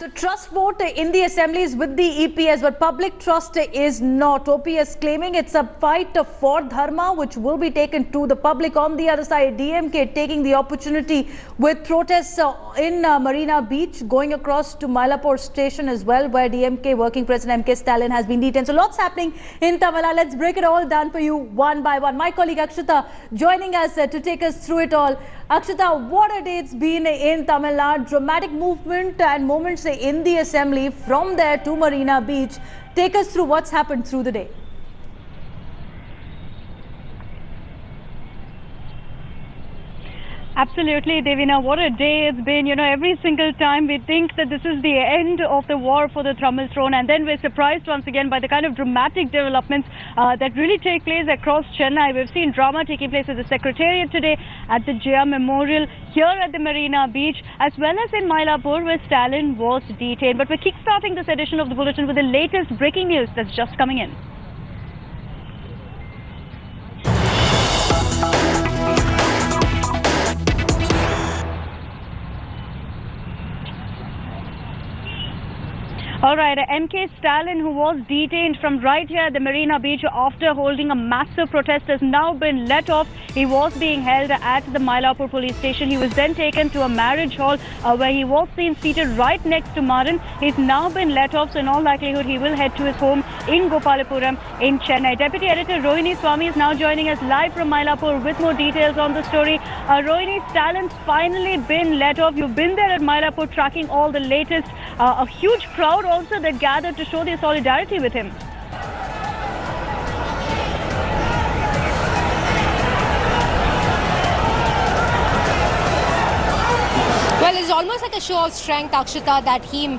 The trust vote in the assembly is with the EPS, but public trust is not. OPS claiming it's a fight for dharma, which will be taken to the public. On the other side, DMK taking the opportunity with protests in Marina Beach, going across to Mylapore station as well, where DMK working president MK Stalin has been detained. So lots happening in Tamil Nadu. Let's break it all down for you one by one. My colleague Akshita joining us to take us through it all. Akshita, what a day it's been in Tamil Nadu. Dramatic movement and moments in the assembly from there to Marina Beach. Take us through what's happened through the day. Absolutely, Devina. What a day it's been. You know, every single time we think that this is the end of the war for the Tamil throne, and then we're surprised once again by the kind of dramatic developments that really take place across Chennai. We've seen drama taking place at the Secretariat today, at the JR Memorial, here at the Marina Beach, as well as in Mylapore, where Stalin was detained. But we're kickstarting this edition of the Bulletin with the latest breaking news that's just coming in. All right, MK Stalin, who was detained from right here at the Marina Beach after holding a massive protest, has now been let off. He was being held at the Mylapore police station. He was then taken to a marriage hall where he was seen seated right next to Maran. He's now been let off, so in all likelihood, he will head to his home in Gopalapuram in Chennai. Deputy Editor Rohini Swami is now joining us live from Mylapore with more details on the story. Rohini, Stalin's finally been let off. You've been there at Mylapore tracking all the latest. A huge crowd also that gathered to show their solidarity with him. Well, it's almost like a show of strength, Akshita, that he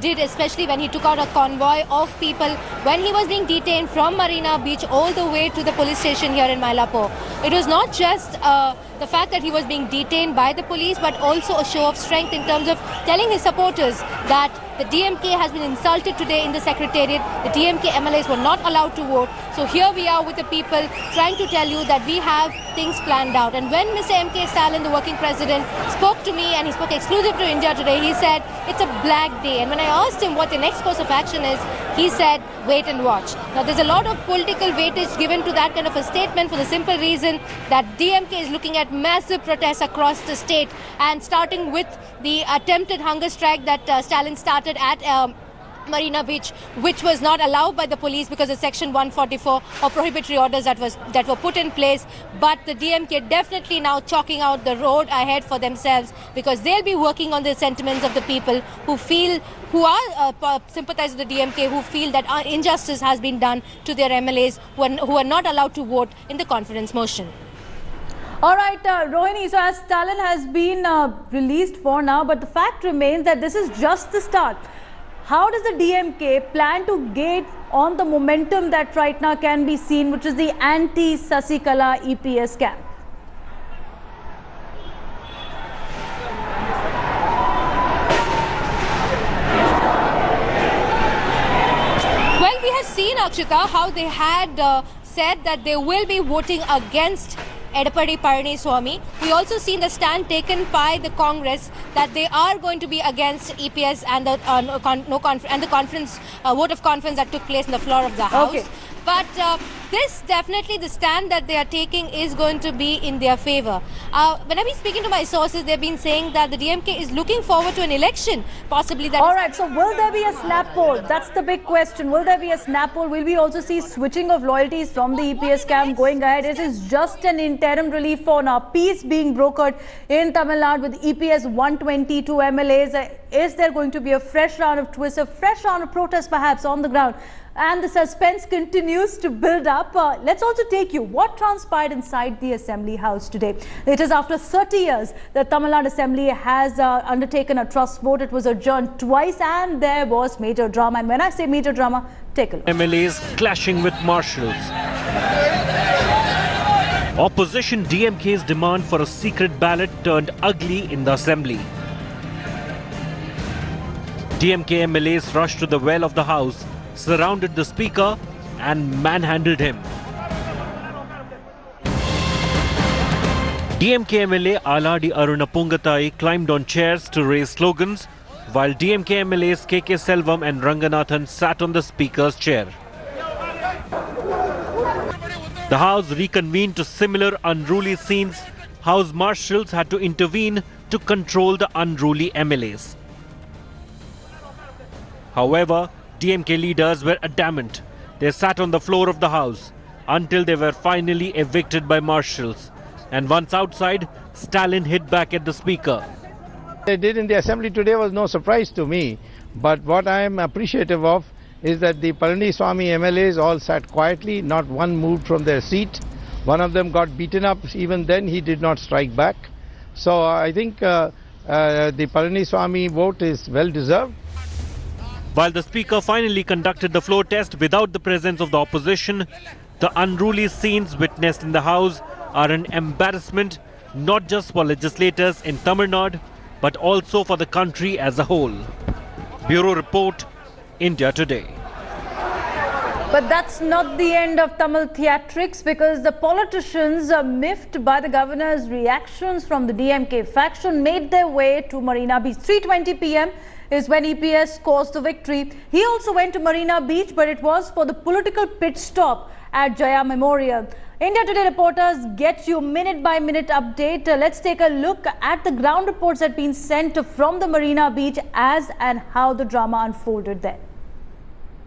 did, especially when he took out a convoy of people when he was being detained from Marina Beach all the way to the police station here in Mylapore. It was not just the fact that he was being detained by the police, but also a show of strength in terms of telling his supporters that the DMK has been insulted today in the Secretariat. The DMK MLAs were not allowed to vote. So here we are with the people trying to tell you that we have things planned out. And when Mr. MK Stalin, the working president, spoke to me, and he spoke exclusive to India today, he said it's a black day. And when I asked him what the next course of action is, he said wait and watch. Now there's a lot of political weightage given to that kind of a statement for the simple reason that DMK is looking at massive protests across the state, and starting with the attempted hunger strike that Stalin started at Marina Beach, which was not allowed by the police because of Section 144 or prohibitory orders that were put in place. But the DMK definitely now chalking out the road ahead for themselves, because they'll be working on the sentiments of the people who are sympathizing with the DMK, who feel that injustice has been done to their MLAs who are not allowed to vote in the confidence motion. All right, Rohini, so as Stalin has been released for now, but the fact remains that this is just the start. How does the DMK plan to gauge on the momentum that right now can be seen, which is the anti-Sasikala EPS camp? Well, we have seen, Akshita, how they had said that they will be voting against Edapadi Palaniswamy. We also seen the stand taken by the Congress that they are going to be against EPS and the conference vote of confidence that took place in the floor of the House. Okay. But this definitely, the stand that they are taking is going to be in their favor. When I've been speaking to my sources, they've been saying that the DMK is looking forward to an election, possibly. All right, so will there be a snap poll? That's the big question. Will there be a snap poll? Will we also see switching of loyalties from the EPS camp going ahead? It is just an interim relief for now. Peace being brokered in Tamil Nadu with EPS 122 MLAs. Is there going to be a fresh round of twists, a fresh round of protests perhaps on the ground? And the suspense continues to build up. Let's also take you what transpired inside the Assembly House today. It is after 30 years that Tamil Nadu Assembly has undertaken a trust vote. It was adjourned twice and there was major drama. And when I say major drama, take a look. MLAs clashing with marshals. Opposition DMK's demand for a secret ballot turned ugly in the Assembly. DMK MLAs rushed to the well of the House, surrounded the Speaker and manhandled him. DMK MLA Aladi Aruna Pungatai climbed on chairs to raise slogans, while DMK MLAs KK Selvam and Ranganathan sat on the speaker's chair. The House reconvened to similar unruly scenes. House marshals had to intervene to control the unruly MLAs. However, DMK leaders were adamant. They sat on the floor of the House until they were finally evicted by marshals. And once outside, Stalin hit back at the speaker. What they did in the assembly today was no surprise to me. But what I am appreciative of is that the Palaniswamy MLAs all sat quietly, not one moved from their seat. One of them got beaten up, even then he did not strike back. So I think the Palaniswamy vote is well deserved. While the speaker finally conducted the floor test without the presence of the opposition, the unruly scenes witnessed in the House are an embarrassment not just for legislators in Tamil Nadu, but also for the country as a whole. Bureau Report, India Today. But that's not the end of Tamil theatrics, because the politicians, miffed by the governor's reactions from the DMK faction, made their way to Marina Beach. 3:20 p.m. is when EPS scores the victory. He also went to Marina Beach, but it was for the political pit stop at Jaya Memorial. India Today reporters get you minute-by-minute update. Let's take a look at the ground reports that have been sent from the Marina Beach as and how the drama unfolded there.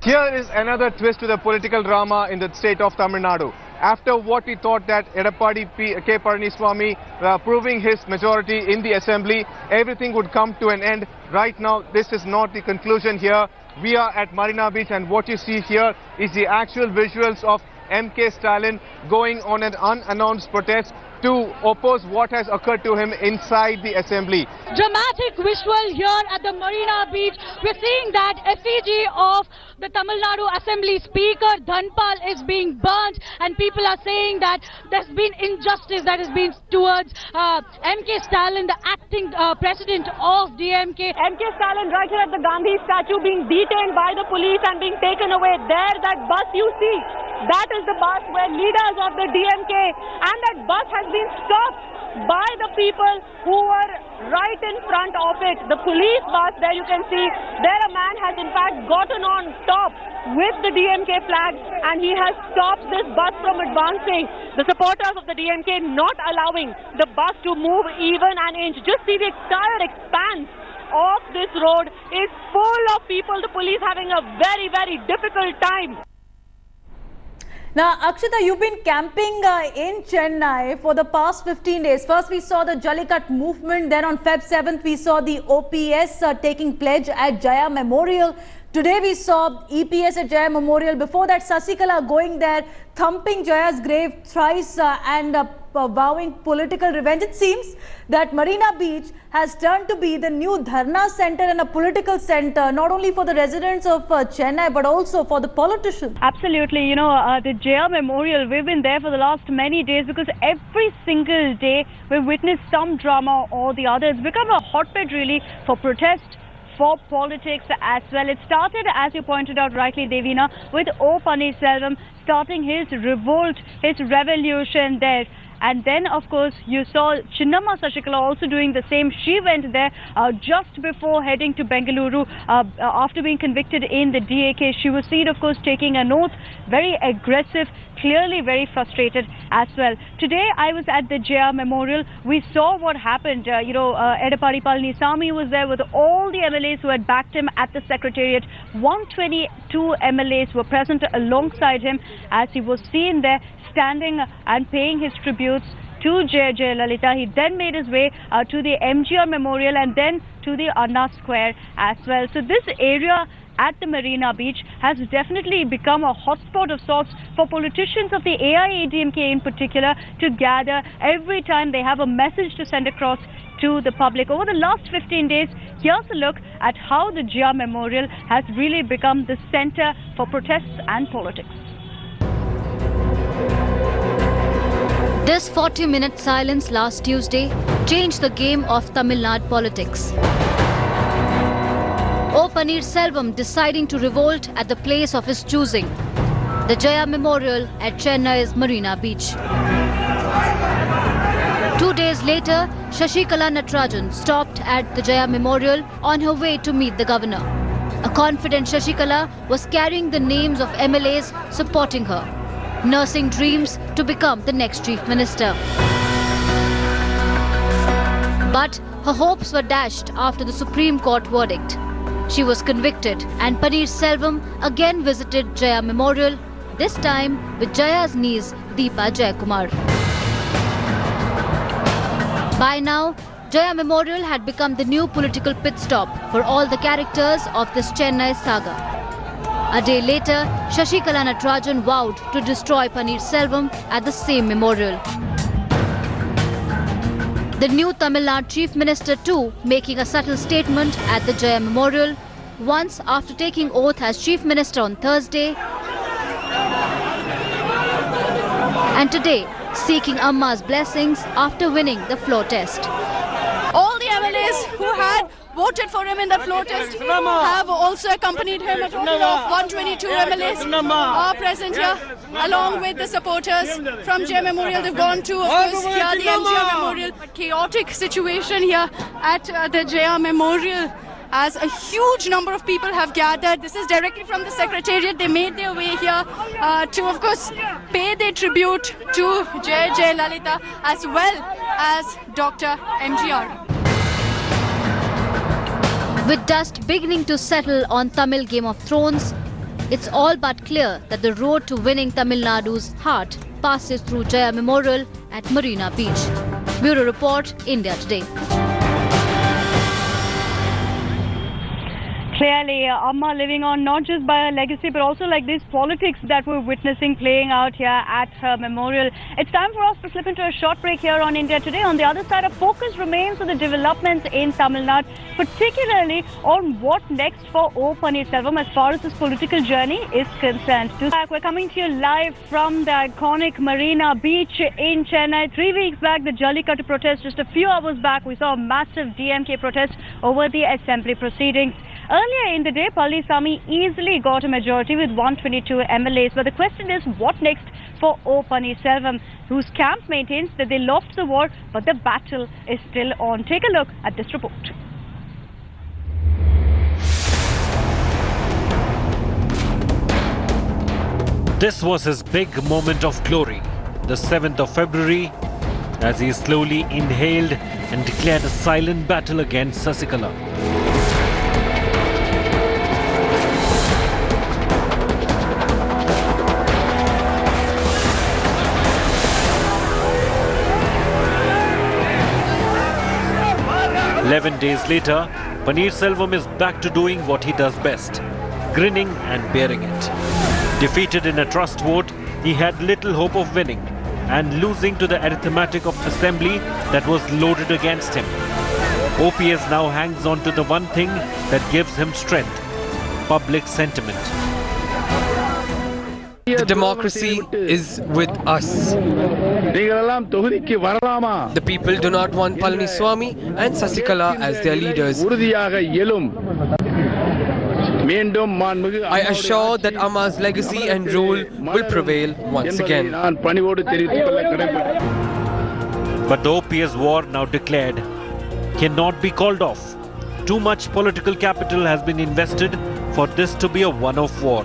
Here is another twist to the political drama in the state of Tamil Nadu. After what we thought that Edappadi K. Palaniswamy proving his majority in the assembly, everything would come to an end. Right now, this is not the conclusion here. We are at Marina Beach, and what you see here is the actual visuals of MK Stalin going on an unannounced protest to oppose what has occurred to him inside the assembly. Dramatic visual here at the Marina Beach. We're seeing that effigy of the Tamil Nadu Assembly Speaker Dhanpal is being burnt, and people are saying that there's been injustice that has been towards MK Stalin, the acting president of DMK. MK Stalin right here at the Gandhi statue being detained by the police and being taken away. There, that bus you see, that is the bus where leaders of the DMK, and that bus has been stopped by the people who were right in front of it. The police bus, there you can see, there a man has in fact gotten on top with the DMK flag, and he has stopped this bus from advancing. The supporters of the DMK not allowing the bus to move even an inch. Just see the entire expanse of this road is full of people. The police having a very, very difficult time. Now, Akshita, you've been camping in Chennai for the past 15 days. First, we saw the Jallikat movement. Then on Feb 7th, we saw the OPS taking pledge at Jaya Memorial. Today, we saw EPS at Jaya Memorial. Before that, Sasikala going there, thumping Jaya's grave thrice and vowing political revenge. It seems that Marina Beach has turned to be the new Dharna center and a political center, not only for the residents of Chennai, but also for the politicians. Absolutely. You know, the Jaya Memorial, we've been there for the last many days because every single day we've witnessed some drama or the other. It's become a hotbed really for protest, for politics as well. It started, as you pointed out rightly, Devina, with O. Pannirselvam starting his revolt, his revolution there. And then, of course, you saw Chinnamma Sasikala also doing the same. She went there just before heading to Bengaluru after being convicted in the DA case. She was seen, of course, taking an oath, very aggressive, clearly very frustrated as well. Today, I was at the Jaya Memorial. We saw what happened. Edappadi Palaniswamy was there with all the MLAs who had backed him at the Secretariat. 122 MLAs were present alongside him as he was seen there standing and paying his tributes to Jai Lalita. He then made his way to the MGR Memorial and then to the Anna Square as well. So this area at the Marina Beach has definitely become a hotspot of sorts for politicians of the AIADMK in particular to gather every time they have a message to send across to the public. Over the last 15 days, here's a look at how the Jaya Memorial has really become the center for protests and politics. This 40-minute silence last Tuesday changed the game of Tamil Nadu politics. O. Pannirselvam deciding to revolt at the place of his choosing, the Jaya Memorial at Chennai's Marina Beach. 2 days later, Shashikala Natarajan stopped at the Jaya Memorial on her way to meet the governor. A confident Shashikala was carrying the names of MLAs supporting her, nursing dreams to become the next chief minister. But her hopes were dashed after the Supreme Court verdict. She was convicted and Paneerselvam again visited Jaya Memorial, this time with Jaya's niece Deepa Jayakumar. By now, Jaya Memorial had become the new political pit stop for all the characters of this Chennai saga. A day later, Shashikala Natarajan vowed to destroy Paneerselvam at the same memorial. The new Tamil Nadu Chief Minister too making a subtle statement at the Jaya Memorial, once after taking oath as Chief Minister on Thursday, and today seeking Amma's blessings after winning the floor test. All the MLAs who had voted for him in the floor test have also accompanied him. A total of 122 MLAs are present here, along with the supporters from Jaya Memorial. They've gone to, of course, here the MGR Memorial. Chaotic situation here at the Jaya Memorial, as a huge number of people have gathered. This is directly from the Secretariat. They made their way here to, of course, pay their tribute to Jai Lalita as well as Dr. MGR. With dust beginning to settle on Tamil Game of Thrones, it's all but clear that the road to winning Tamil Nadu's heart passes through Jaya Memorial at Marina Beach. Bureau Report, India Today. Clearly, Amma living on not just by her legacy, but also like this politics that we're witnessing playing out here at her memorial. It's time for us to slip into a short break here on India Today. On the other side, our focus remains on the developments in Tamil Nadu, particularly on what next for O. Paneerselvam as far as his political journey is concerned. We're coming to you live from the iconic Marina Beach in Chennai. 3 weeks back, the Jallikattu protest. Just a few hours back, we saw a massive DMK protest over the assembly proceedings. Earlier in the day, Palniswamy easily got a majority with 122 MLAs. But the question is, what next for O. Paneerselvam, whose camp maintains that they lost the war, but the battle is still on. Take a look at this report. This was his big moment of glory, the 7th of February, as he slowly inhaled and declared a silent battle against Sasikala. "11 days later, Paneerselvam is back to doing what he does best, grinning and bearing it. Defeated in a trust vote, he had little hope of winning and losing to the arithmetic of assembly that was loaded against him. OPS now hangs on to the one thing that gives him strength: public sentiment. The democracy is with us. The people do not want Palniswamy and Sasikala as their leaders. I assure that Amma's legacy and rule will prevail once again." But the OPS war now declared cannot be called off. Too much political capital has been invested for this to be a one-off war.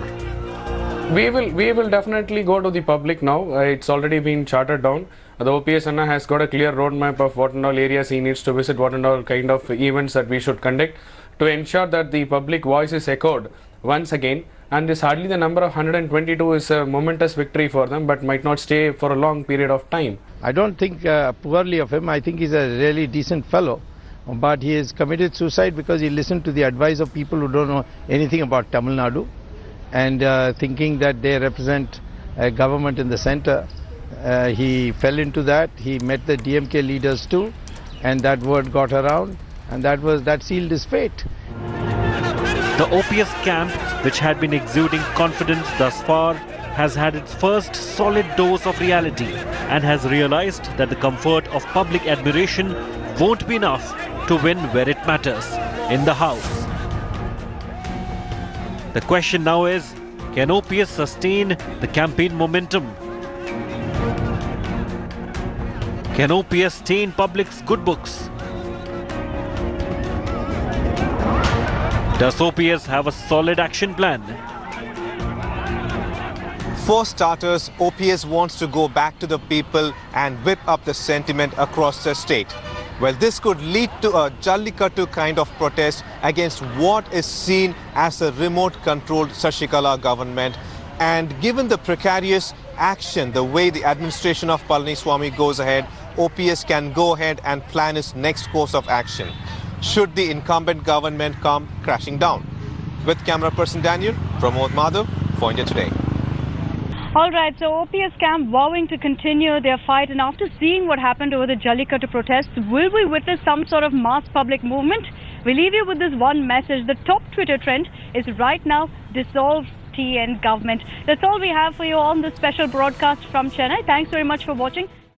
We will definitely go to the public now. It's already been charted down. The OPS Anna has got a clear roadmap of what and all areas he needs to visit, what and all kind of events that we should conduct to ensure that the public voice is echoed once again. And this hardly the number of 122 is a momentous victory for them, but might not stay for a long period of time. I don't think poorly of him. I think he's a really decent fellow. But he has committed suicide because he listened to the advice of people who don't know anything about Tamil Nadu, and thinking that they represent a government in the center. He fell into that. He met the DMK leaders too, and that word got around, and that sealed his fate. The OPS camp, which had been exuding confidence thus far, has had its first solid dose of reality and has realized that the comfort of public admiration won't be enough to win where it matters, in the House. The question now is, can OPS sustain the campaign momentum? Can OPS stay in public's good books? Does OPS have a solid action plan? For starters, OPS wants to go back to the people and whip up the sentiment across the state. Well, this could lead to a Jallikattu kind of protest against what is seen as a remote-controlled Shashikala government. And given the precarious action, the way the administration of Palaniswamy goes ahead, OPS can go ahead and plan its next course of action should the incumbent government come crashing down. With camera person Daniel, Pramod Madhav for India Today. All right, so OPS camp vowing to continue their fight, and after seeing what happened over the Jallikattu protests, will we witness some sort of mass public movement? We leave you with this one message. The top Twitter trend is right now, dissolve TN government. That's all we have for you on this special broadcast from Chennai. Thanks very much for watching.